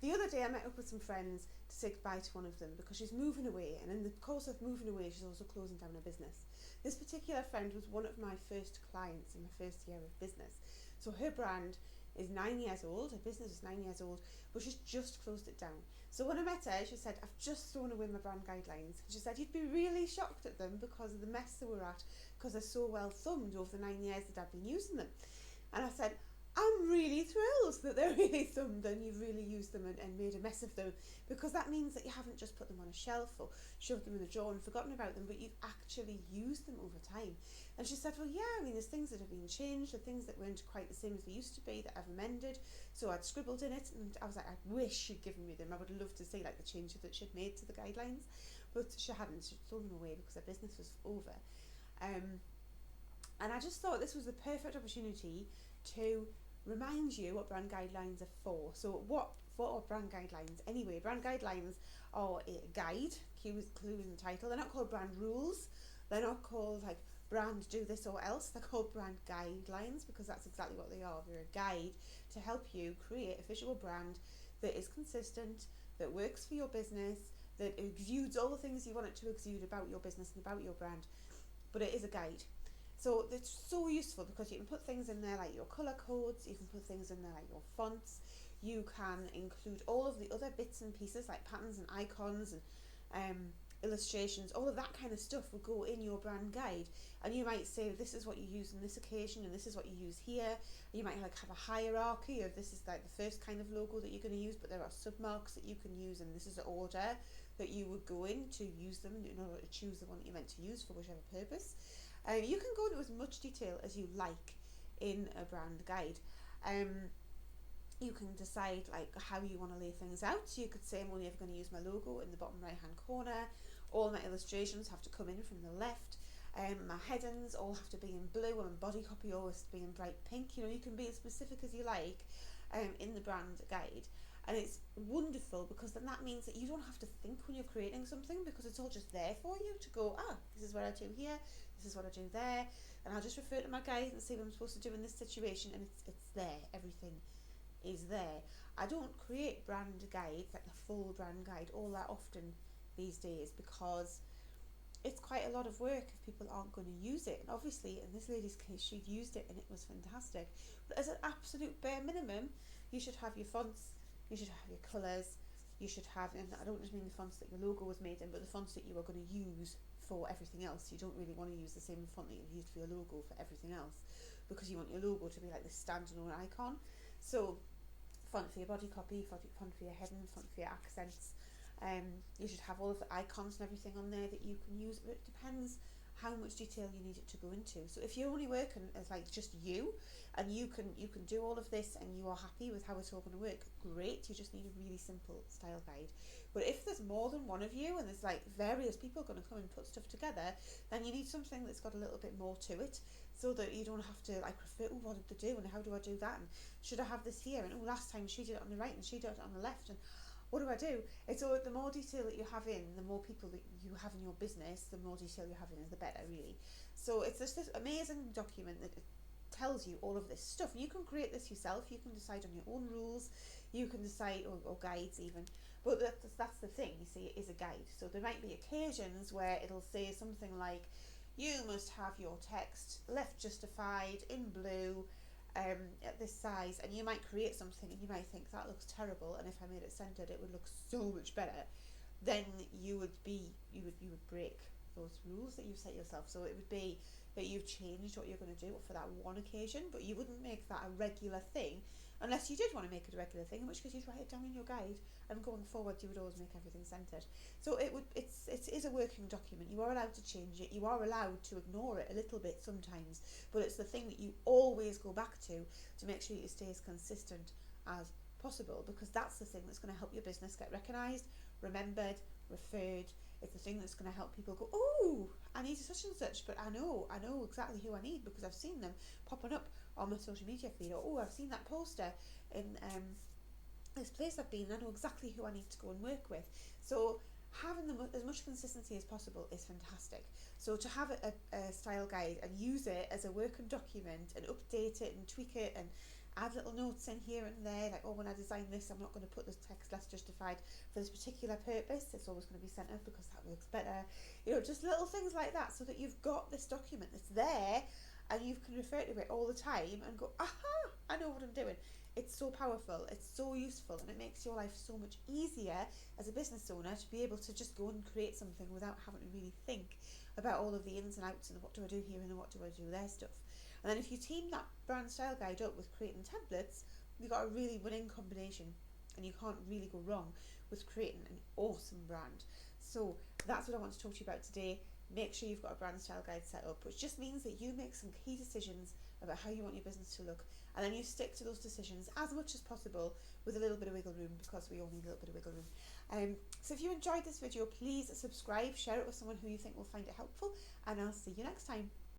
The other day I met up with some friends to say goodbye to one of them because she's moving away, and in the course of moving away she's also closing down her business. This particular friend was one of my first clients in my first year of business. So her brand is 9 years old, her business is 9 years old, but she's just closed it down. So when I met her, she said, I've just thrown away my brand guidelines. She said, you'd be really shocked at them because of the mess they were at, because they're so well thumbed over the 9 years that I've been using them. And I said, I'm really thrilled that they're really thumbed and you've really used them and made a mess of them, because that means that you haven't just put them on a shelf or shoved them in a drawer and forgotten about them, but you've actually used them over time. And she said, well, yeah, I mean, there's things that have been changed, the things that weren't quite the same as they used to be that I've amended. So I'd scribbled in it, and I was like, I wish she'd given me them. I would love to see like the changes that she'd made to the guidelines, but she hadn't. She'd thrown them away because her business was over. And I just thought this was the perfect opportunity to remind you what brand guidelines are for. So what are brand guidelines anyway? Brand guidelines are a guide, clue in the title. They're not called brand rules. They're not called like brand do this or else. They're called brand guidelines because that's exactly what they are. They're a guide to help you create a visual brand that is consistent, that works for your business, that exudes all the things you want it to exude about your business and about your brand. But it is a guide. So it's so useful because you can put things in there like your colour codes, you can put things in there like your fonts, you can include all of the other bits and pieces like patterns and icons and illustrations, all of that kind of stuff will go in your brand guide. And you might say this is what you use on this occasion and this is what you use here. You might like have a hierarchy of this is like the first kind of logo that you're going to use, but there are submarks that you can use, and this is the order that you would go in to use them in order to choose the one that you're meant to use for whichever purpose. You can go into as much detail as you like in a brand guide. You can decide like how you want to lay things out. So you could say I'm only ever going to use my logo in the bottom right hand corner. All my illustrations have to come in from the left. My headings all have to be in blue, and body copy always to be in bright pink. You know, you can be as specific as you like in the brand guide. And it's wonderful because then that means that you don't have to think when you're creating something, because it's all just there for you to go, this is what I do here, this is what I do there, and I'll just refer to my guide and see what I'm supposed to do in this situation, and it's there, everything is there. I don't create brand guides, like the full brand guide, all that often these days because it's quite a lot of work if people aren't going to use it. And obviously in this lady's case she'd used it and it was fantastic, but as an absolute bare minimum you should have your fonts, you should have your colours, you should have, and I don't just mean the fonts that your logo was made in, but the fonts that you are going to use for everything else. You don't really want to use the same font that you've used for your logo for everything else, because you want your logo to be like the standalone icon. So font for your body copy, font for your heading, font for your accents. You should have all of the icons and everything on there that you can use, but it depends how much detail you need it to go into. So if you're only working as like just you, and you can do all of this and you are happy with how it's all going to work, great. You just need a really simple style guide. But if there's more than one of you and there's like various people going to come and put stuff together, then you need something that's got a little bit more to it, so that you don't have to like refer, what did they do and how do I do that, and should I have this here, and last time she did it on the right and she did it on the left, and what do I do? It's all, the more detail that you have in, the more people that you have in your business, the more detail you have in, the better, really. So it's just this amazing document that tells you all of this stuff. And you can create this yourself. You can decide on your own rules. You can decide, or guides even. But that's the thing. You see, it is a guide. So there might be occasions where it'll say something like, you must have your text left justified in blue, at this size, and you might create something and you might think that looks terrible, and if I made it centered it would look so much better. Then you would break those rules that you've set yourself. So it would be that you've changed what you're going to do for that one occasion, but you wouldn't make that a regular thing unless you did want to make it a regular thing, in which case you'd write it down in your guide, and going forward you would always make everything centered. So it is a working document. You are allowed to change it, you are allowed to ignore it a little bit sometimes, but it's the thing that you always go back to make sure it stays consistent as possible, because that's the thing that's going to help your business get recognised, remembered, referred. It's the thing that's going to help people go, oh, I need such and such, but I know exactly who I need because I've seen them popping up on my social media feed, or oh, I've seen that poster in this place I've been, I know exactly who I need to go and work with. So having as much consistency as possible is fantastic. So to have a style guide and use it as a working document and update it and tweak it and add little notes in here and there, like, oh, when I design this, I'm not going to put this text less justified for this particular purpose. It's always going to be centered because that works better. Just little things like that, so that you've got this document that's there and you can refer to it all the time and go, aha, I know what I'm doing. It's so powerful, it's so useful, and it makes your life so much easier as a business owner to be able to just go and create something without having to really think about all of the ins and outs and what do I do here and what do I do there stuff. And then if you team that brand style guide up with creating templates, you've got a really winning combination, and you can't really go wrong with creating an awesome brand. So that's what I want to talk to you about today. Make sure you've got a brand style guide set up, which just means that you make some key decisions about how you want your business to look, and then you stick to those decisions as much as possible with a little bit of wiggle room, because we all need a little bit of wiggle room. So if you enjoyed this video, please subscribe, share it with someone who you think will find it helpful, and I'll see you next time.